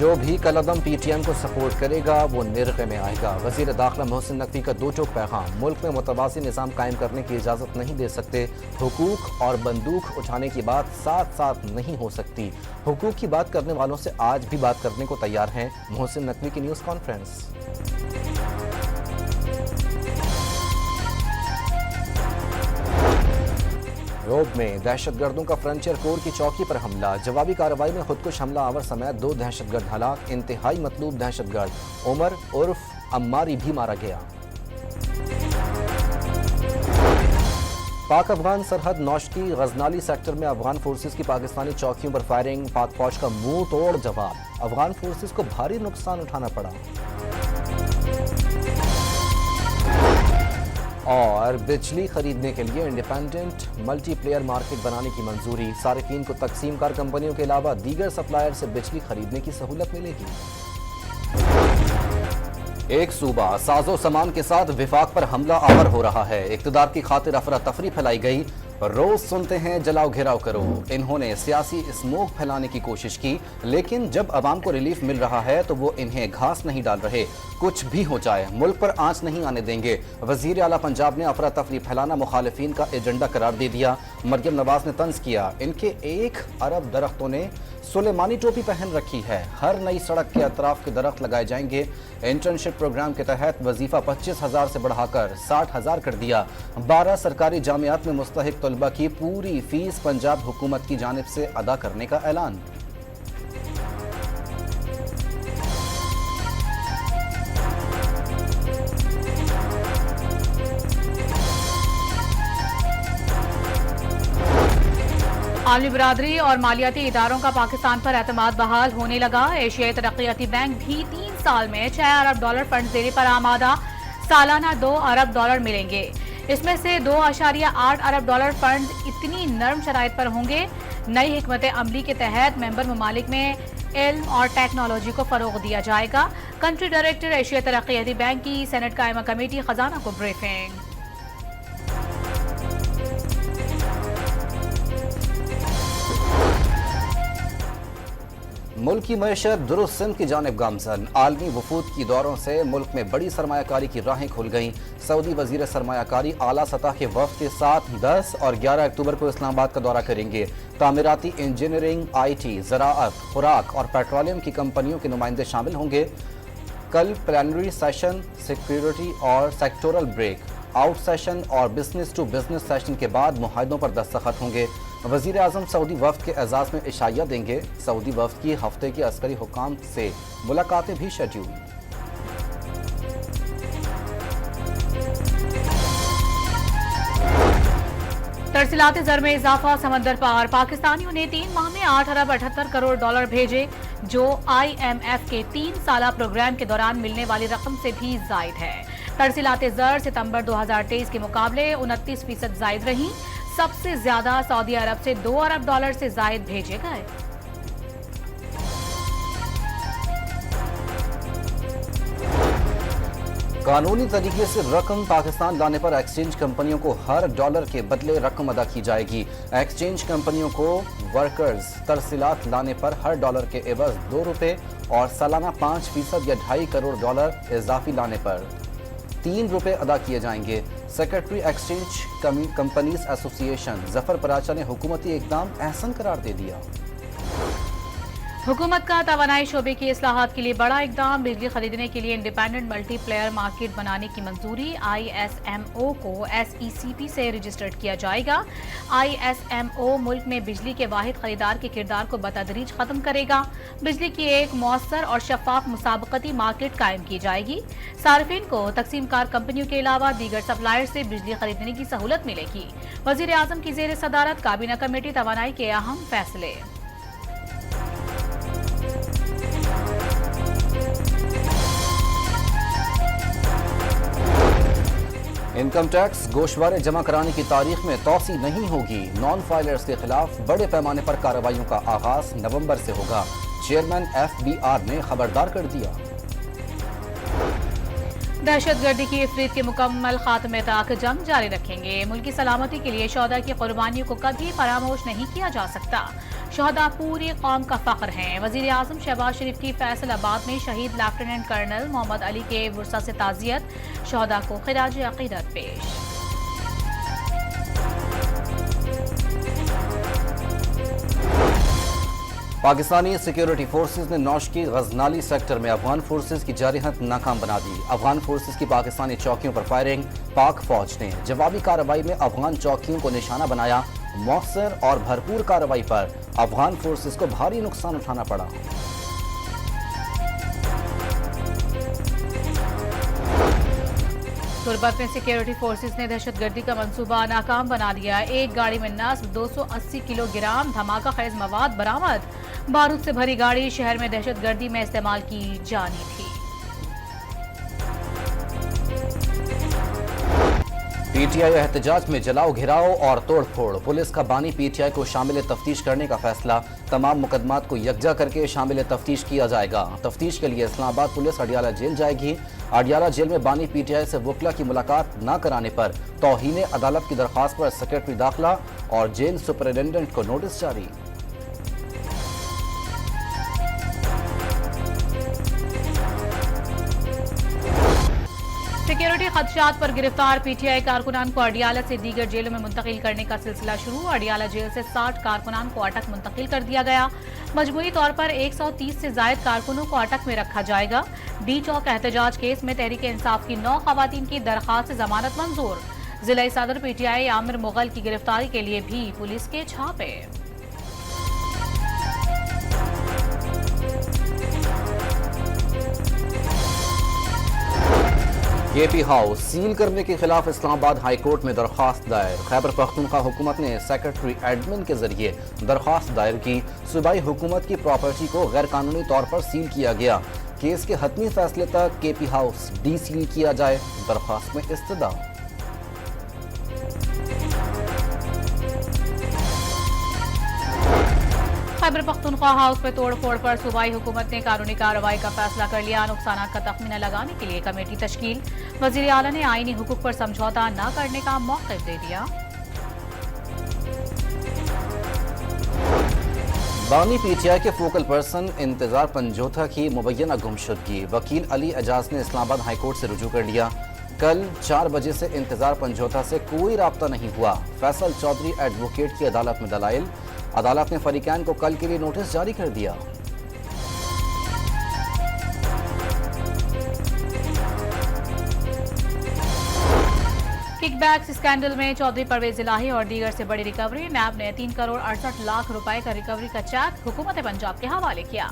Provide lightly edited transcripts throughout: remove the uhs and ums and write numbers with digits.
जो भी कलअदम PTM को सपोर्ट करेगा वो निर्ग़े में आएगा। वज़ीर दाखिला मोहसिन नकवी का दो टोक पैगाम, मुल्क में मुतवाज़ी निज़ाम कायम करने की इजाज़त नहीं दे सकते। हुकूक और बंदूक उठाने की बात साथ साथ नहीं हो सकती। हुकूक की बात करने वालों से आज भी बात करने को तैयार हैं। मोहसिन नकवी की न्यूज़ कॉन्फ्रेंस। रोब में दहशतगर्दों का फ्रंटियर कोर की चौकी पर हमला, जवाबी कार्रवाई में खुदकुश हमला आवर समेत 2 दहशतगर्द हलाक। इंतहाई मतलूब दहशतगर्द उमर उर्फ अम्मारी भी मारा गया। पाक अफगान सरहद नौशकी गजनाली सेक्टर में अफगान फोर्सेस की पाकिस्तानी चौकियों पर फायरिंग, पाक फौज का मुंह तोड़ जवाब, अफगान फोर्सेस को भारी नुकसान उठाना पड़ा। और बिजली खरीदने के लिए इंडिपेंडेंट मल्टीप्लेयर मार्केट बनाने की मंजूरी, सारिफीन को तकसीम कार कंपनियों के अलावा दीगर सप्लायर से बिजली खरीदने की सहूलत मिलेगी। एक सूबा साजो सामान के साथ विफाक पर हमला आवर हो रहा है, इक़्तिदार की खातिर अफरा तफरी फैलाई गई। रोज सुनते हैं जलाओ घेराव करो। इन्होंने सियासी स्मोक फैलाने की कोशिश की, लेकिन जब अवाम को रिलीफ मिल रहा है तो वो इन्हें घास नहीं डाल रहे। कुछ भी हो जाए मुल्क पर आंच नहीं आने देंगे। वजीर आला पंजाब ने अफरा तफरी फैलाना मुखालिफिन का एजेंडा करार दे दिया। मरियम नवाज ने तंज किया, इनके 1 अरब दरख्तों ने सुलेमानी टोपी पहन रखी है। हर नई सड़क के अतराफ के दरख्त लगाए जाएंगे। इंटर्नशिप प्रोग्राम के तहत वजीफा 25,000 से बढ़ाकर 60,000 कर दिया। 12 सरकारी जामियात में मुस्तहिक तलबा की पूरी फीस पंजाब हुकूमत की जानिब से अदा करने का ऐलान। आलमी बिरादरी और मालियाती इदारों का पाकिस्तान पर एतमाद बहाल होने लगा। एशियाई तरक्याती बैंक भी 3 साल में $6 अरब फंड देने पर आमादा। सालाना $2 अरब मिलेंगे। इसमें से $2.8 अरब फंड इतनी नरम शराइत पर होंगे। नई हिकमत अमली के तहत मेंबर ममालिक में इल्म और टेक्नोलॉजी को फरोग दिया जाएगा। कंट्री डायरेक्टर एशियाई तरक्याती बैंक की सेनेट कायमा कमेटी खजाना को ब्रीफिंग। मुल्क की मईशत दुरुस्त सिंध की जानिब गामजन, आलमी वफूद की दौरों से मुल्क में बड़ी सरमायाकारी की राहें खुल गईं। सऊदी वजीर सरमायाकारी आला सतह के वफ्द के साथ 10 और 11 अक्टूबर को इस्लामाबाद का दौरा करेंगे। तामीराती, इंजीनियरिंग, IT, ज़राअत, खुराक और पेट्रोलियम की कंपनियों के नुमाइंदे शामिल होंगे। कल प्लानरी सेशन, सिक्योरिटी और सेक्टोरल ब्रेक आउट सेशन और बिजनेस टू बिजनेस सेशन के बाद मुआहदों पर दस्तखत होंगे। वज़ीर आज़म सऊदी वफ्द के एजाज़ में इशाइया देंगे। सऊदी वफ्द की हफ्ते के अस्करी हुकाम से मुलाकातें भी शेड्यूल। तरसीलात ज़र में इजाफा, समंदर पार पाकिस्तानियों ने 3 माह में $8 अरब 78 करोड़ भेजे, जो IMF के 3 साला प्रोग्राम के दौरान मिलने वाली रकम से भी जायद है। तरसीलात ज़र सितंबर 2023 के मुकाबले 29% जायद रही। सबसे ज्यादा सऊदी अरब से $2 अरब से जायद भेजे गए। कानूनी तरीके से रकम पाकिस्तान लाने पर एक्सचेंज कंपनियों को हर डॉलर के बदले रकम अदा की जाएगी। एक्सचेंज कंपनियों को वर्कर्स तरसीलात लाने पर हर डॉलर के एवज ₹2 और सालाना 5% या $2.5 करोड़ इजाफी लाने पर ₹3 अदा किए जाएंगे। Secretary exchange companies association Zafar Paracha ने हुकूमती इकदाम एहसन करार दे दिया। हुकूमत का तवानाई शोबे की इस्लाहात के लिए बड़ा इकदाम, बिजली खरीदने के लिए इंडिपेंडेंट मल्टीप्लेयर मार्केट बनाने की मंजूरी। ISMO को SECP से रजिस्टर्ड किया जाएगा। ISMO मुल्क में बिजली के वाहिद खरीदार के किरदार को बतदरीज खत्म करेगा। बिजली की एक मौसर और शफाफ मुसाबकती मार्केट कायम की जाएगी। सार्फिन को तकसीम कार कंपनियों के अलावा दीगर सप्लायर से बिजली खरीदने की सहूलत मिलेगी। वजीर आजम की जेर सदारत काबीना कमेटी तवानाई के अहम फैसले। इनकम टैक्स गोशवारे जमा कराने की तारीख में तौसी नहीं होगी। नॉन फाइलर्स के खिलाफ बड़े पैमाने पर कार्रवाइयों का आगाज नवंबर से होगा। चेयरमैन FBR ने खबरदार कर दिया। दहशतगर्दी की इफरीत के मुकम्मल खात्मे तक जंग जारी रखेंगे। मुल्क की सलामती के लिए शोहदा की कुर्बानियों को कभी फरामोश नहीं किया जा सकता। शहदा पूरी कौम का फख्र हैं। वजीर आजम शहबाज शरीफ की फैसलाबाद में शहीद लेफ्टिनेंट कर्नल मोहम्मद अली के वुरसा से ताजियत, शहदा को खिराज अकीदत पेश। पाकिस्तानी सिक्योरिटी फोर्सेस ने नौश की गजनाली सेक्टर में अफगान फोर्सेस की जारहत नाकाम बना दी। अफगान फोर्सेस की पाकिस्तानी चौकियों पर फायरिंग, पाक फौज ने जवाबी कार्रवाई में अफगान चौकियों को निशाना बनाया। मौसर और भरपूर कार्रवाई पर अफगान फोर्सेस को भारी नुकसान उठाना पड़ा। तुर्बत में सिक्योरिटी फोर्सेस ने दहशतगर्दी का मंसूबा नाकाम बना दिया। एक गाड़ी में नस्ब 280 किलोग्राम धमाका खेज मवाद बरामद। बारूद से भरी गाड़ी शहर में दहशतगर्दी में इस्तेमाल की जानी थी। पीटीआई एहतजाज में जलाओ घिराओ और तोड़फोड़, पुलिस का बानी पीटीआई को शामिल तफ्तीश करने का फैसला। तमाम मुकदमात को यकजा करके शामिल तफ्तीश किया जाएगा। तफ्तीश के लिए इस्लामाबाद पुलिस अडियाला जेल जाएगी। अडियाला जेल में बानी पीटीआई से वकला की मुलाकात न कराने पर तौहीन अदालत की दरख्वास्त पर सेक्रेटरी दाखिला और जेल सुपरिटेंडेंट को नोटिस जारी। सिक्योरिटी खदशात पर गिरफ्तार पीटीआई कारकुनान को अडियाला से दीगर जेलों में मुंतकिल करने का सिलसिला शुरू। अडियाला जेल से 60 कारकुनान को अटक मुंतकिल कर दिया गया। मजमूई तौर पर 130 से जायद कारकुनों को अटक में रखा जाएगा। डी चौक एहतजाज केस में तहरीक इंसाफ की 9 खवातीन की दरखास्त से जमानत मंजूर। जिला सदर पीटीआई आमिर मुगल की गिरफ्तारी के लिए भी पुलिस के छापे। केपी हाउस सील करने के खिलाफ इस्लामाबाद हाई कोर्ट में दरख्वास्त दायर। खैबर पख्तूनख्वा हुकूमत ने सेक्रेटरी एडमिन के जरिए दरख्वास्त दायर की। सूबाई हुकूमत की प्रॉपर्टी को गैर कानूनी तौर पर सील किया गया। केस के हतमी फैसले तक केपी हाउस डी सील किया जाए, दरख्वास्त में इस्तदा। खैबर पख्तूनख्वा हाउस में तोड़फोड़ पर सूबाई हुकूमत ने कानूनी कार्रवाई का फैसला कर लिया। नुकसान का तखमीना लगाने के लिए कमेटी तश्कील। वजीर आला ने आईनी हुकूक पर समझौता न करने का मौक़िफ़ दे दिया। बानी पीटीआई के फोकल पर्सन इंतजार पंजोथा की मुबैना गुमशुदगी, वकील अली एजाज ने इस्लामाबाद हाई कोर्ट से रुजू कर लिया। कल 4 बजे से इंतजार पंजोथा से कोई राब्ता नहीं हुआ। फैसल चौधरी एडवोकेट की अदालत में दलाइल। अदालत ने फरीकैन को कल के लिए नोटिस जारी कर दिया। किकबैक्स स्कैंडल में चौधरी परवेज इलाही और दीगर से बड़ी रिकवरी। नैब ने 3 करोड़ 68 लाख रुपए का रिकवरी का चेक हुकूमत पंजाब के हवाले किया।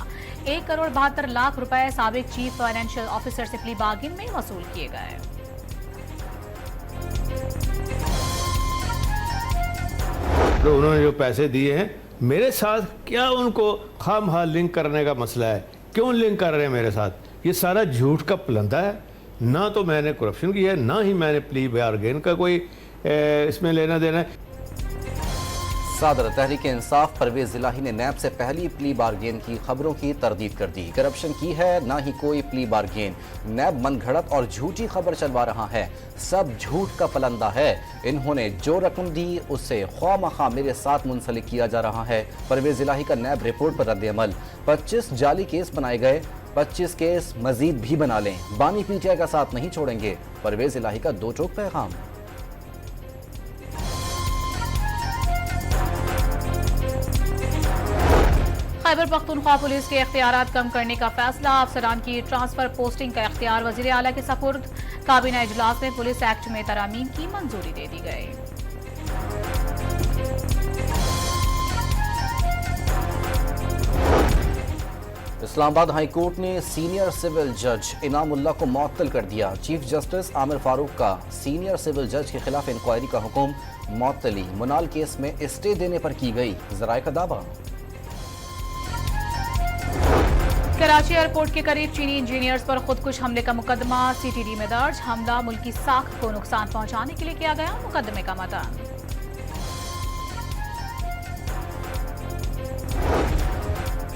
1 करोड़ 72 लाख रुपए साबिक चीफ फाइनेंशियल ऑफिसर से प्ली बार्गेन में वसूल किए गए। तो उन्होंने जो पैसे दिए हैं मेरे साथ, क्या उनको खामखा लिंक करने का मसला है? क्यों लिंक कर रहे हैं मेरे साथ? ये सारा झूठ का पलंदा है। ना तो मैंने करप्शन किया है, ना ही मैंने प्ली बार्गेन का कोई इसमें लेना देना है। सदर तहरीक इंसाफ परवेज इलाही ने नैब से पहली प्ली बार्गेन की खबरों की तरदीद कर दी। करप्शन की है, ना ही कोई प्ली बार्गेन। नैब मनगढ़ंत और झूठी खबर चलवा रहा है। सब झूठ का पलंदा है। इन्होंने जो रकम दी उससे ख्वामखा मेरे साथ मुंसलिक किया जा रहा है। परवेज इलाही का नैब रिपोर्ट पर रद्द-ए-अमल। 25 जाली केस बनाए गए, 25 केस मजीद भी बना लें। बानी पीटीआई का साथ नहीं छोड़ेंगे, परवेज इलाही का दो टोक पैगाम। खैबर पख्तूनख्वा पुलिस के इख्तियारात कम करने का फैसला। अफसरान की ट्रांसफर पोस्टिंग का इख्तियार वजीर आला के सपुर्द। काबीना इजलास में पुलिस एक्ट में तरामीम की मंजूरी दे दी गई। इस्लामाबाद हाई कोर्ट ने सीनियर सिविल जज इनामुल्लाह को मुअत्तल कर दिया। चीफ जस्टिस आमिर फारूक का सीनियर सिविल जज के खिलाफ इंक्वायरी का हुक्म मुअत्तली। मुनाल केस में स्टे देने पर की गई ज़राए का दावा। कराची एयरपोर्ट के करीब चीनी इंजीनियर्स पर खुदकुश हमले का मुकदमा सीटीडी में दर्ज। हमला मुल्की साख को नुकसान पहुंचाने के लिए किया गया। मुकदमे का मतन।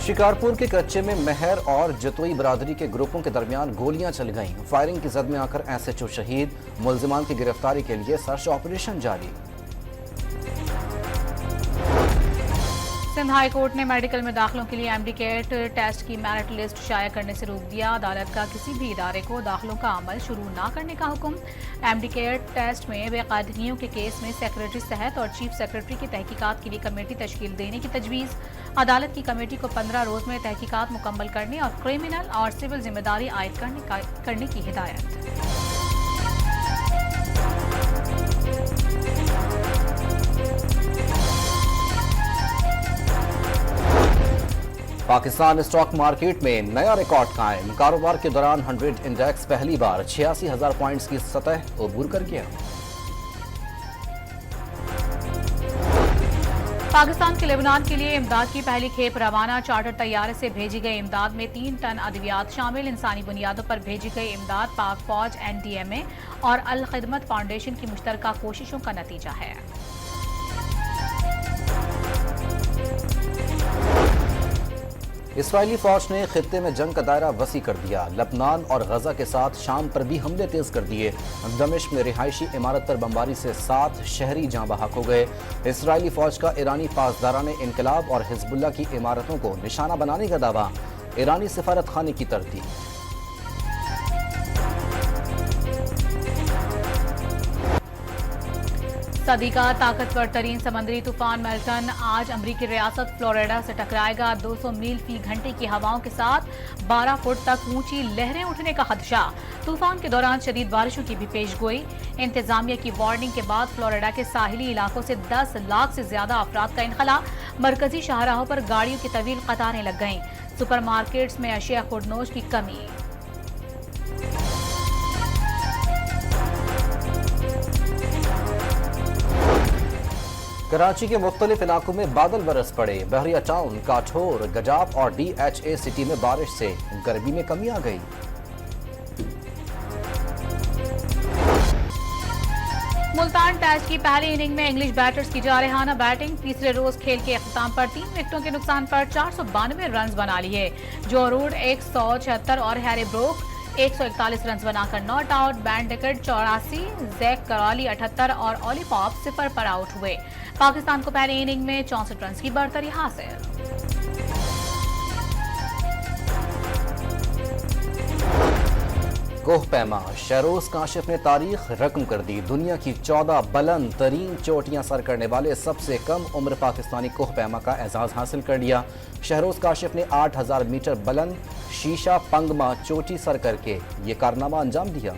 शिकारपुर के कच्चे में महर और जतोई बरादरी के ग्रुपों के दरमियान गोलियां चल गईं। फायरिंग की जद में आकर एसएचओ शहीद। मुलजिमान की गिरफ्तारी के लिए सर्च ऑपरेशन जारी। सिंध हाई कोर्ट ने मेडिकल में दाखिलों के लिए एमडीकेट टेस्ट की मेरिट लिस्ट शाया करने से रोक दिया। अदालत का किसी भी इदारे को दाखिलों का अमल शुरू न करने का हुक्म। एमडीकेट टेस्ट में बेकायदगियों के केस में सेक्रेटरी सेहत और चीफ सेक्रेटरी की तहकीकात के लिए कमेटी तश्कील देने की तजवीज़। अदालत की कमेटी को 15 रोज में तहकीकात मुकम्मल करने और क्रिमिनल और सिविल जिम्मेदारी आयद करने की हिदायत। पाकिस्तान स्टॉक मार्केट में नया रिकॉर्ड कायम। कारोबार के दौरान 100 इंडेक्स पहली बार 86,000 पॉइंट्स की सतह अबूर कर गया। पाकिस्तान के लेबनान के लिए इमदाद की पहली खेप रवाना। चार्टर तैयारे से भेजी गई इमदाद में 3 टन अद्वियात शामिल। इंसानी बुनियादों पर भेजी गई इमदाद पाक फौज, NDMA और अल खिदमत फाउंडेशन की मुश्तरका कोशिशों का नतीजा है। इसराइली फौज ने खित्ते में जंग का दायरा वसी कर दिया। लबनान और गजा के साथ शाम पर भी हमले तेज कर दिए। दमिश्क में रिहायशी इमारत पर बमबारी से 7 शहरी जाँ बहक हो गए। इसराइली फौज का ईरानी पासदारान इनकलाब और हिजबुल्लाह की इमारतों को निशाना बनाने का दावा। ईरानी सफारत खाने की तरतीब। सदी का ताकतवर तरीन समंदरी तूफान मेल्टन आज अमरीकी रियासत फ्लोरिडा से टकराएगा। 200 मील फी घंटे की हवाओं के साथ 12 फुट तक ऊंची लहरें उठने का खदशा। तूफान के दौरान शदीद बारिशों की भी पेशगोई। इंतजामिया की वार्निंग के बाद फ्लोरिडा के साहिली इलाकों से 10 लाख से ज्यादा अफराद का इनखला। मरकजी शाहराहों पर गाड़ियों की तवील कतारें लग गईं। सुपरमार्केट्स में अशिया खुर्दनोश की कमी। कराची के मुख्तलिफ इलाकों में बादल बरस पड़े। बहरिया टाउन, काठोर, गजाब और DHA सिटी में बारिश से गर्मी में कमी आ गई। मुल्तान टेस्ट की पहली इनिंग में इंग्लिश बैटर्स की जारहाना बैटिंग। तीसरे रोज खेल के अख्ताम पर 3 विकेटों के नुकसान पर 492 रन बना लिए। जो रूड 176 और हैरी ब्रोक 141 रन बनाकर नॉट आउट। बैन डिकट 84, जैक कराली 78 और ऑली पॉप 0 पर आउट हुए। पाकिस्तान को पहली इनिंग में 64 रन की बढ़तरी हासिल। कोह पैमा शहरोज काशिफ ने तारीख रकम कर दी। दुनिया की 14 बुलंद तरीन चोटियां सर करने वाले सबसे कम उम्र पाकिस्तानी कोह पैमा का एजाज हासिल कर लिया। शहरोज काशिफ ने 8000 मीटर बुलंद शीशा पंगमा चोटी सर करके ये कारनामा अंजाम दिया।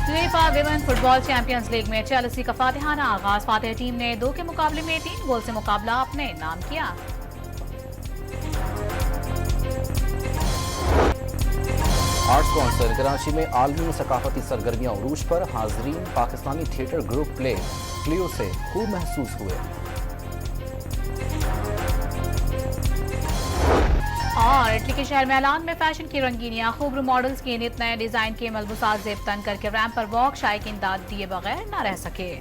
UEFA women football champions league में चेल्सी का फातिहाना आगाज। फातिह टीम ने 2 के मुकाबले में 3 गोल से मुकाबला अपने नाम किया। आर्ट्स कौंसिल कराची में आलमी सकाफती सरगर्मियां उरूज पर। हाजरीन Pakistani theatre group play Cleo से खूब महसूस हुए। और इटली के शहर मेलान में फैशन की रंगीनियां। खूब मॉडल्स की नित नए डिजाइन के मलबूसात जेब तन करके रैंप पर वॉक। शायकीन दाद दिए बगैर न रह सके।